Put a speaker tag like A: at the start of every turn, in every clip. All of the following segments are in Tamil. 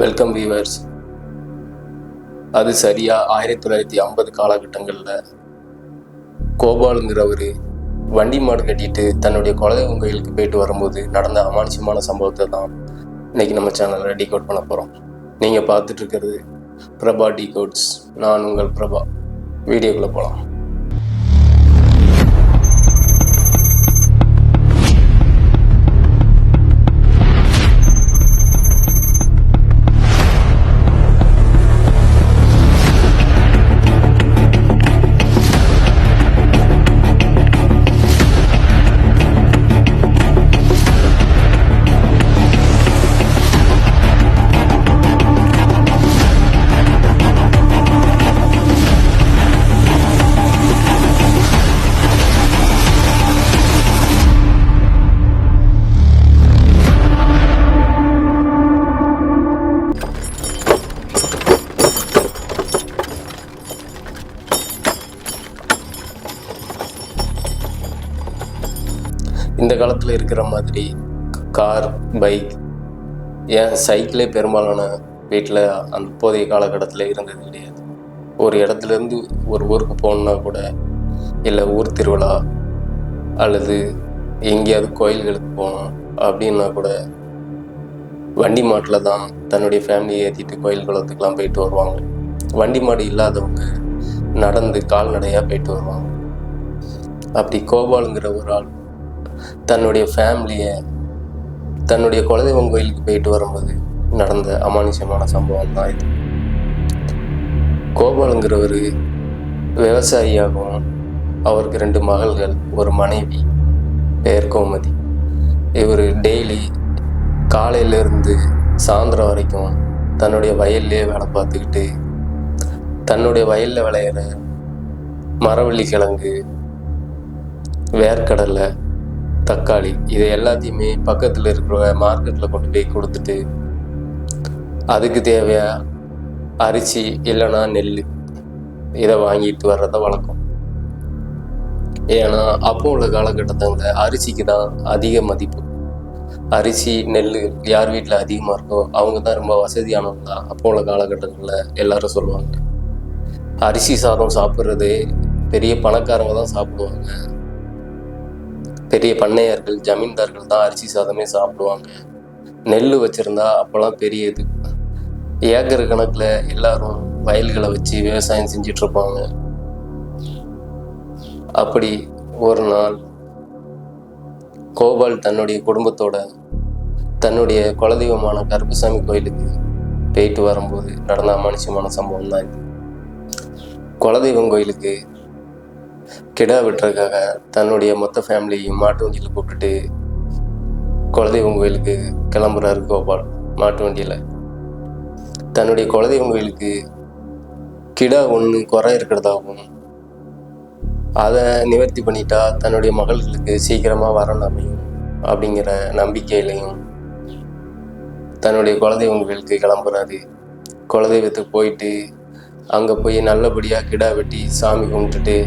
A: Welcome viewers. அது சரியாக 1950 காலகட்டங்களில் கோபாலுங்கிறவர் வண்டி மாடு கட்டிட்டு தன்னுடைய குலதெய்வம் கோயிலுக்கு போயிட்டு வரும்போது நடந்த அமானுஷமான சம்பவத்தை தான் இன்றைக்கி நம்ம சேனலில் டீகோட் பண்ண போகிறோம். நீங்கள் பார்த்துட்டு இருக்கிறது பிரபா டீகோட்ஸ். நான் உங்கள் பிரபா. வீடியோக்குள்ளே போகலாம். இந்த காலத்தில் இருக்கிற மாதிரி கார், பைக், ஏன் சைக்கிளே பெரும்பாலான வீட்டில் அப்போதைய காலகட்டத்தில் இருந்தது கிடையாது. ஒரு இடத்துலேருந்து ஒரு ஊருக்கு போகணுன்னா கூட, இல்லை ஊர் திருவிழா அல்லது எங்கேயாவது கோயில்களுக்கு போகணும் அப்படின்னா கூட வண்டி மாட்டில் தான் தன்னுடைய ஃபேமிலியை ஏற்றிட்டு கோயில் குளத்துக்கெலாம் போயிட்டு வருவாங்க. வண்டி மாடு இல்லாதவங்க நடந்து கால்நடையாக போயிட்டு வருவாங்க. அப்படி கோபாலுங்கிற ஒரு ஆள் தன்னுடைய ஃபேமிலியை தன்னுடைய குலதெய்வம் கோயிலுக்கு போயிட்டு வரும்போது நடந்த அமானுஷமான சம்பவம் தான் இது. கோபாலுங்கிறவர் விவசாயியாகவும், அவருக்கு 2 மகள்கள், ஒரு மனைவி பெயர் கோமதி. இவர் டெய்லி காலையிலேருந்து சாயந்தரம் வரைக்கும் தன்னுடைய வயல்லே வேலை பார்த்துக்கிட்டு தன்னுடைய வயலில் விளையிற மரவள்ளி கிழங்கு, வேர்க்கடலை, தக்காளி இதை எல்லாத்தையுமே பக்கத்தில் இருக்கிற மார்க்கெட்டில் கொண்டு போய் கொடுத்துட்டு அதுக்கு தேவையா அரிசி இல்லைன்னா நெல் இதை வாங்கிட்டு வர்றத வழக்கம். ஏன்னா அப்போ உள்ள காலகட்டத்தில் அரிசிக்கு தான் அதிக மதிப்பு. அரிசி, நெல் யார் வீட்டில் அதிகமாக இருக்கோ அவங்க தான் ரொம்ப வசதியானவங்க தான் அப்போ உள்ள காலகட்டங்களில் எல்லாரும் சொல்லுவாங்க. அரிசி சாதம் சாப்பிட்றது பெரிய பணக்காரங்க தான் சாப்பிடுவாங்க. பெரிய பண்ணையார்கள், ஜமீன்தார்கள் தான் அரிசி சாதமே சாப்பிடுவாங்க. நெல் வச்சுருந்தா அப்போல்லாம் பெரிய இது. ஏக்கர் கணக்கில் எல்லாரும் வயல்களை வச்சு விவசாயம் செஞ்சிட்ருப்பாங்க. அப்படி ஒரு நாள் கோபால் தன்னுடைய குடும்பத்தோட தன்னுடைய குலதெய்வமான கருப்புசாமி கோயிலுக்கு போயிட்டு வரும்போது நடந்த அமானுஷமான சம்பவம் தான் இது. குலதெய்வம் கோயிலுக்கு கிடா வெட்டுறதுக்காக தன்னுடைய மொத்த ஃபேமிலியையும் மாட்டு வண்டியில் கூப்பிட்டுட்டு குலதெய்வம் கோயிலுக்கு கிளம்புறாரு கோபால். மாட்டு வண்டியில் தன்னுடைய குலதெய்வம் கோயிலுக்கு கிடா ஒன்று குறை இருக்கிறதாகவும், அதை நிவர்த்தி பண்ணிட்டா தன்னுடைய மகள்களுக்கு சீக்கிரமாக வரணும் அமையும் அப்படிங்கிற நம்பிக்கையிலையும் தன்னுடைய குலதெய்வம் கோயிலுக்கு கிளம்புறாரு. குலதெய்வத்துக்கு போயிட்டு அங்கே போய் நல்லபடியாக கிடா வெட்டி சாமி கும்பிட்டுட்டு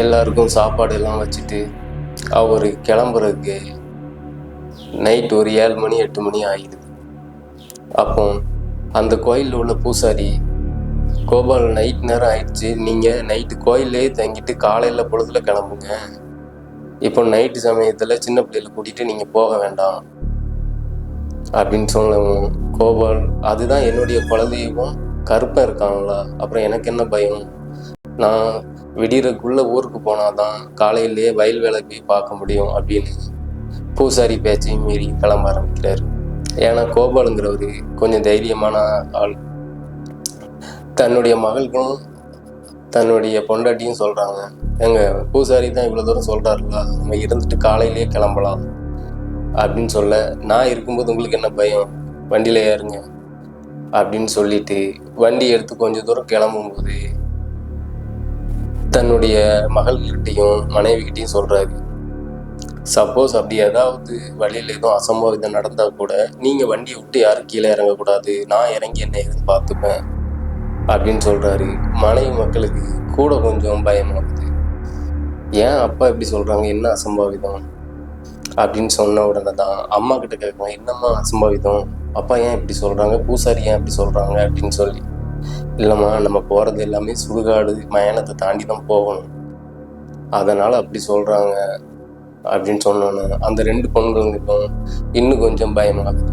A: எல்லாருக்கும் சாப்பாடு எல்லாம் வச்சுட்டு அவர் கிளம்புறதுக்கு நைட்டு ஒரு 7 மணி 8 மணி ஆகிடுது. அப்போ அந்த கோயிலில் உள்ள பூசாரி, கோபால் நைட் நேரம் ஆயிடுச்சு, நீங்கள் நைட்டு கோயிலே தங்கிட்டு காலையில் பொழுதுல கிளம்புங்க, இப்போ நைட்டு சமயத்தில் சின்ன பிள்ளைகளை கூட்டிகிட்டு நீங்கள் போக வேண்டாம் அப்படின்னு சொல்லவும், கோபால் அதுதான் என்னுடைய குலதெய்வம், கருப்பன் இருக்காங்களா, அப்புறம் எனக்கு என்ன பயம், நான் விடியறதுக்குள்ளே ஊருக்கு போனால் தான் காலையிலேயே வயல் வேலை போய் பார்க்க முடியும் அப்படின்னு பூசாரி பேச்சையும் மீறி கிளம்ப ஆரம்பிக்கிறார். ஏன்னா கோபாலுங்கிறவர் கொஞ்சம் தைரியமான ஆள். தன்னுடைய மகளுக்கும் தன்னுடைய பொண்டாட்டியும் சொல்கிறாங்க, எங்கள் பூசாரி தான் இவ்வளோ தூரம் சொல்கிறாருங்களா, நம்ம இருந்துட்டு காலையிலேயே கிளம்பலாம் அப்படின்னு சொல்ல, நான் இருக்கும்போது உங்களுக்கு என்ன பயம், வண்டியில் ஏறுங்க அப்படின்னு சொல்லிட்டு வண்டி எடுத்து கொஞ்சம் தூரம் கிளம்பும்போது தன்னுடைய மகள்கிட்டையும் மனைவிக்கிட்டையும் சொல்கிறாரு, சப்போஸ் அப்படி ஏதாவது வழியில் எதுவும் அசம்பாவிதம் நடந்தால் கூட நீங்கள் வண்டியை விட்டு யாரும் கீழே இறங்கக்கூடாது, நான் இறங்கி என்ன ஏதுன்னு பார்த்துப்பேன் அப்படின்னு சொல்கிறாரு. மனைவி மக்களுக்கு கூட கொஞ்சம் பயமாகுது. ஏன் அப்பா இப்படி சொல்கிறாங்க, என்ன அசம்பாவிதம் அப்படின்னு சொன்ன உடனே தான் அம்மா கிட்ட கேட்குறேன், என்னம்மா அசம்பாவிதம், அப்பா ஏன் இப்படி சொல்கிறாங்க, பூசாரி ஏன் இப்படி சொல்கிறாங்க அப்படின்னு சொல்லி. இல்லைம்மா, நம்ம போகிறது எல்லாமே சுடுகாடு மயானத்தை தாண்டி தான் போகணும், அதனால் அப்படி சொல்கிறாங்க அப்படின்னு சொன்னோன்னே அந்த 2 பொண்ணுங்களுக்கும் இன்னும் கொஞ்சம் பயமாகுது.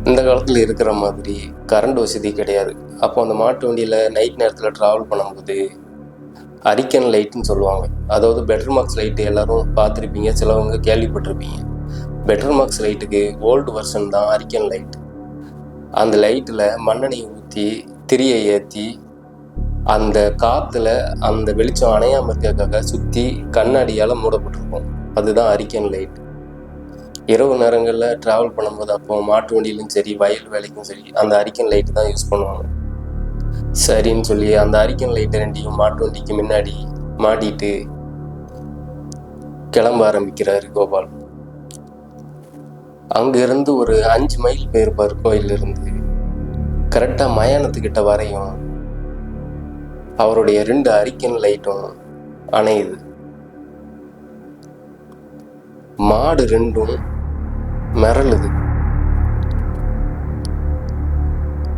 A: இந்த காலத்தில் இருக்கிற மாதிரி கரண்ட் வசதி கிடையாது. அப்போ அந்த மாட்டு வண்டியில் நைட் நேரத்தில் ட்ராவல் பண்ணும்போது அரிக்கன் லைட்டுன்னு சொல்லுவாங்க. அதாவது பெட்டர் மார்க்ஸ் லைட்டு எல்லாரும் பார்த்துருப்பீங்க, சிலவங்க கேள்விப்பட்டிருப்பீங்க. பெட்டர் மார்க்ஸ் லைட்டுக்கு ஓல்டு வெர்ஷன் தான் அரிக்கன் லைட். அந்த லைட்டில் மண்ணெண்ணெய் ஊற்றி திரியை ஏற்றி அந்த காற்றுல அந்த வெளிச்சம் அணையாமல் இருக்கிறதுக்காக சுற்றி கண்ணாடியால் மூடப்பட்டிருக்கும். அதுதான் அரிக்கன் லைட். இரவு நேரங்களில் ட்ராவல் பண்ணும்போது அப்போ மாட்டு வண்டியிலும் சரி வயல் வேலைக்கும் சரி அந்த அரிக்கன் லைட்டு தான் யூஸ் பண்ணுவாங்க. சரின்னு சொல்லி அந்த அரிக்கன் லைட்டை 2 மாட்டு வண்டிக்கு முன்னாடி மாட்டிட்டு கிளம்ப ஆரம்பிக்கிறாரு கோபால். அங்கிருந்து ஒரு 5 மைல் போயிருப்பார் கோயிலிருந்து. கரெக்டாக மயானத்துக்கிட்ட வரையும் அவருடைய 2 அரிக்கன் லைட்டும் அணையுது. மாடு 2ம் மிரளுது.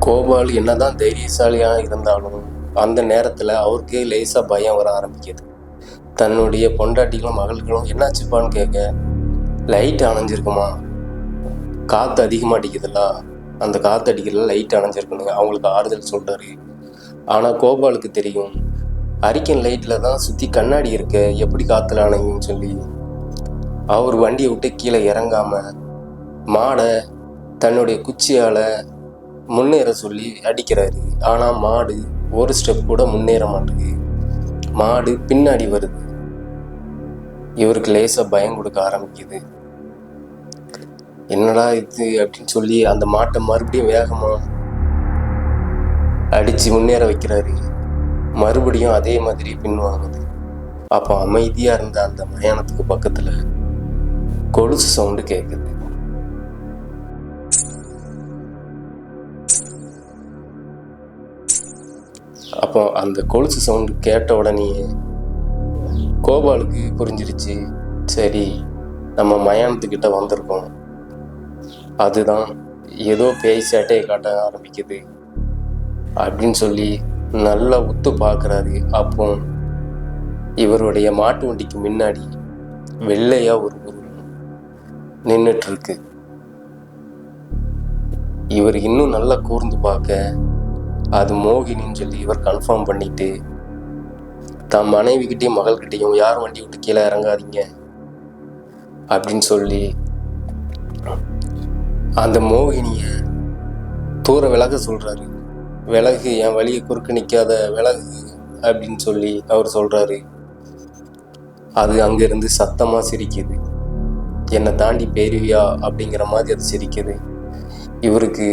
A: கோபால் என்னதான் தைரியசாலியாக இருந்தாலும் அந்த நேரத்தில் அவருக்கே லேசாக பயம் வர ஆரம்பிக்குது. தன்னுடைய பொண்டாட்டிகளும் மகள்களும் என்னாச்சுப்பான்னு கேட்க, லைட் அணைஞ்சிருக்குமா, காற்று அதிகமாக அடிக்குதுல்ல, அந்த காற்று அடிக்கிறதுல லைட் அணைஞ்சிருக்குன்னு அவங்களுக்கு ஆறுதல் சொல்கிறாரு. ஆனால் கோபாலுக்கு தெரியும், அரிக்கன் லைட்டில் தான் சுற்றி கண்ணாடி இருக்க, எப்படி காற்றுல அணையும்னு சொல்லி அவர் வண்டியை விட்டு கீழே இறங்காமல் மாடை தன்னுடைய குச்சியால் முன்னேற சொல்லி அடிக்கிறாரு. ஆனால் மாடு ஒரு ஸ்டெப் கூட முன்னேற மாட்டேங்குது. மாடு பின்னாடி வருது. இவருக்கு லேசாக பயம் கொடுக்க ஆரம்பிக்குது. என்னடா இது அப்படின்னு சொல்லி அந்த மாட்டை மறுபடியும் வேகமாக அடித்து முன்னேற வைக்கிறாரு. மறுபடியும் அதே மாதிரி பின்வாங்குது. அப்போ அமைதியாக இருந்த அந்த மயானத்துக்கு பக்கத்தில் கொலுசு சவுண்டு கேட்குது. அப்போ அந்த கொலுசு சவுண்டு கேட்ட உடனே கோபாலுக்கு புரிஞ்சிருச்சு, சரி நம்ம மயானத்துக்கிட்ட வந்திருக்கோம், அதுதான் ஏதோ பேய் சேட்டையை காட்ட ஆரம்பிக்குது அப்படின்னு சொல்லி நல்லா உத்து பார்க்குறாரு. அப்போ இவருடைய மாட்டு வண்டிக்கு முன்னாடி வெள்ளையா ஒரு பொருள் நின்றுட்டு இருக்கு. இவர் இன்னும் நல்லா கூர்ந்து பார்க்க அது மோகினின்னு சொல்லி இவர் கன்ஃபார்ம் பண்ணிட்டு தன் மனைவிக்கிட்டையும் மகள்கிட்டையும் யார் வண்டி விட்டு கீழே இறங்காதீங்க அப்படின்னு சொல்லி அந்த மோகினியை தூர விலக சொல்றாரு. விலகு, என் வழியை குறுக்க நிற்காத விலகு அப்படின்னு சொல்லி அவர் சொல்றாரு. அது அங்கிருந்து சத்தமா சிரிக்குது. என்னை தாண்டி பேருவியா அப்படிங்கிற மாதிரி அது சிரிக்குது. இவருக்கு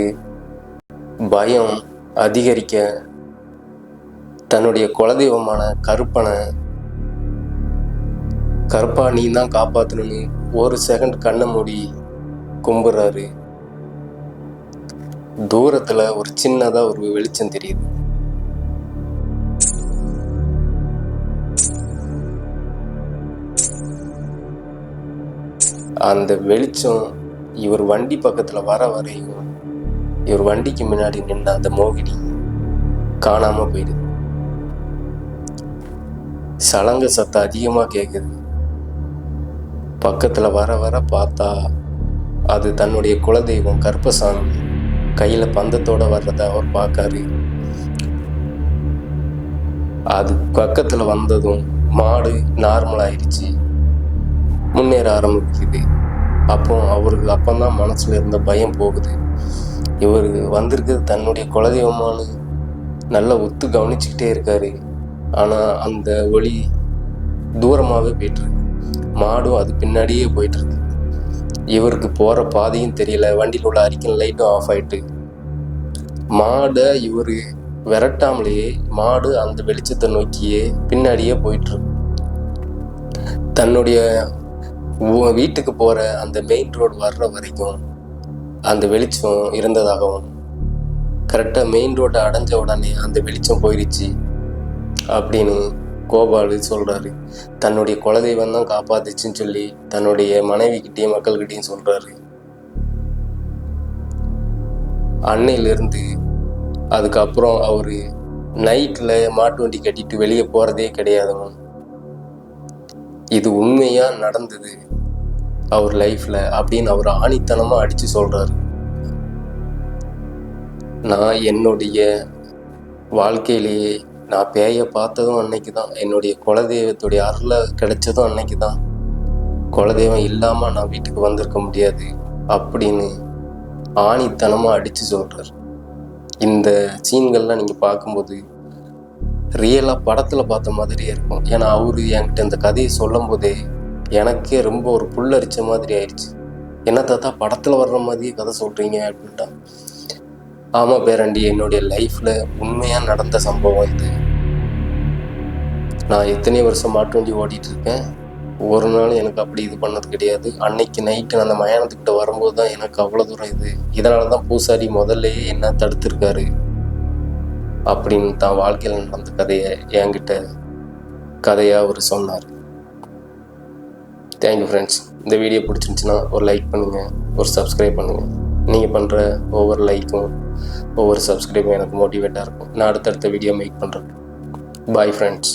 A: பயம் அதிகரிக்க தன்னுடைய குலதெய்வமான கருப்பா நீ தான் காப்பாற்றணும்னு ஒரு செகண்ட் கண்ணை மூடி கும்பிட்றாரு. தூரத்துல ஒரு சின்னதா ஒரு வெளிச்சம் தெரியுது. அந்த வெளிச்சம் இவர் வண்டி பக்கத்துல வர வரையும் இவர் வண்டிக்கு முன்னாடி நின்ன அந்த மோகினி காணாம போயிடுது. சலங்க சத்தம் அதிகமா கேக்குது. பக்கத்துல வர வர பார்த்தா அது தன்னுடைய குலதெய்வம் கருப்பசாமி கையில பந்தத்தோட வர்றத அவர் பார்க்காரு. அது பக்கத்துல வந்ததும் மாடு நார்மல் ஆயிடுச்சு, முன்னேற ஆரம்பிக்குது. அப்போ அவருக்கு அப்பந்தான் மனசுல இருந்த பயம் போகுது. இவர் வந்திருக்கிறது தன்னுடைய குலதெய்வமான நல்லா ஒத்து கவனிச்சுக்கிட்டே இருக்காரு. ஆனா அந்த ஒளி தூரமாகவே போயிட்டுருக்கு. மாடும் அது பின்னாடியே போயிட்டு இருக்கு. இவருக்கு போற பாதையும் தெரியல. வண்டியில் உள்ள அரிக்கன் லைட்டும் ஆஃப் ஆயிட்டு மாடை இவர் விரட்டாமலேயே மாடு அந்த வெளிச்சத்தை நோக்கியே பின்னாடியே போயிட்டு இருக்கு. தன்னுடைய வீட்டுக்கு போற அந்த மெயின் ரோடு வர்ற வரைக்கும் அந்த வெளிச்சம் இருந்ததாகவும், கரெக்டாக மெயின் ரோட்டை அடைஞ்ச உடனே அந்த வெளிச்சம் போயிடுச்சு அப்படின்னு கோபாலு சொல்கிறாரு. தன்னுடைய குலதெய்வம் தான் காப்பாத்துச்சுன்னு சொல்லி தன்னுடைய மனைவிக்கிட்டேயும் மக்கள்கிட்டையும் சொல்கிறாரு. அன்னையிலேருந்து அதுக்கப்புறம் அவர் நைட்டில் மாட்டு வண்டி கட்டிட்டு வெளியே போகிறதே கிடையாதுங்க. இது உண்மையாக நடந்தது அவர் லைஃப்பில் அப்படின்னு அவர் ஆணித்தனமாக அடித்து சொல்கிறாரு. நான் என்னுடைய வாழ்க்கையிலேயே நான் பேயை பார்த்ததும் அன்னைக்கு தான், என்னுடைய குலதெய்வத்துடைய அருளை கிடைச்சதும் அன்னைக்கு தான். குலதெய்வம் இல்லாமல் நான் வீட்டுக்கு வந்திருக்க முடியாது அப்படின்னு ஆணித்தனமாக அடித்து சொல்கிறார். இந்த சீன்கள்லாம் நீங்கள் பார்க்கும்போது ரியலாக படத்தில் பார்த்த மாதிரியே இருக்கும். ஏன்னா அவர் என்கிட்ட இந்த கதையை சொல்லும் போதே எனக்கே ரொம்ப ஒரு புல்லரிச்ச மாதிரி ஆயிடுச்சு. என்ன தாத்தா படத்தில் வர்ற மாதிரியே கதை சொல்கிறீங்க அப்படின்ட்டா. ஆமாம் பேரண்டி, என்னுடைய லைஃப்பில் உண்மையாக நடந்த சம்பவம் இது. நான் எத்தனை வருஷம் மாட்டு வண்டி ஓட்டிகிட்டு இருக்கேன், ஒரு நாள் எனக்கு அப்படி இது பண்ணது கிடையாது. அன்னைக்கு நைட்டு அந்த மயானத்துக்கிட்ட வரும்போது தான் எனக்கு அவ்வளோ தூரம் இது. இதனால தான் பூசாரி முதல்லையே என்ன தடுத்திருக்காரு அப்படின்னு தான் வாழ்க்கையில் நடந்த கதையை என்கிட்ட கதையாக அவர் சொன்னார். Thank you friends. இந்த வீடியோ பிடிச்சிருந்துச்சுன்னா ஒரு லைக் பண்ணுங்கள், ஒரு சப்ஸ்கிரைப் பண்ணுங்கள். நீங்கள் பண்ணுற ஒவ்வொரு லைக்கும் ஒவ்வொரு சப்ஸ்கிரைபும் எனக்கு மோட்டிவேட்டாக இருக்கும். நான் அடுத்தடுத்த வீடியோ மேக் பண்ணுறேன். Bye friends.